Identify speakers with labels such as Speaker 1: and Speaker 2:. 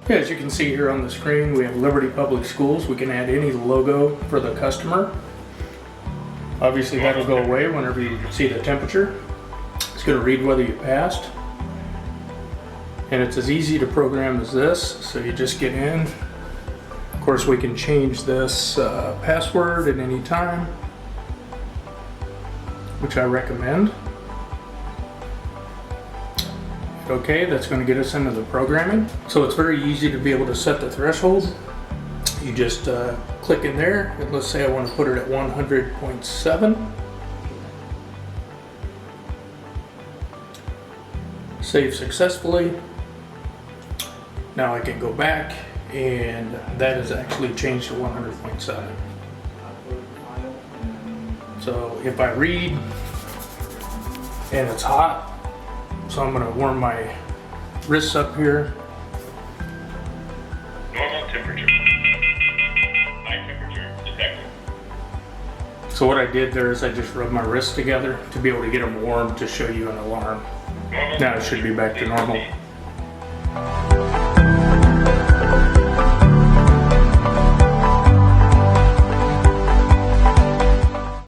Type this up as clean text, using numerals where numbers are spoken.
Speaker 1: Yeah, as you can see here on the screen, we have Liberty Public Schools. We can add any logo for the customer. Obviously that'll go away whenever you see the temperature. It's going to read whether you passed. And it's as easy to program as this, so you just get in. Of course, we can change this password at any time, which I recommend. Okay, that's going to get us into the programming. So it's very easy to be able to set the threshold. You just click in there, and let's say I want to put it at 100.7. Save successfully. Now I can go back, and that is actually changed to 100.7. So if I read, and it's hot, so I'm going to warm my wrists up here.
Speaker 2: Normal temperature. High temperature detected.
Speaker 1: So what I did there is I just rubbed my wrists together to be able to get them warm to show you an alarm. Now it should be back to normal.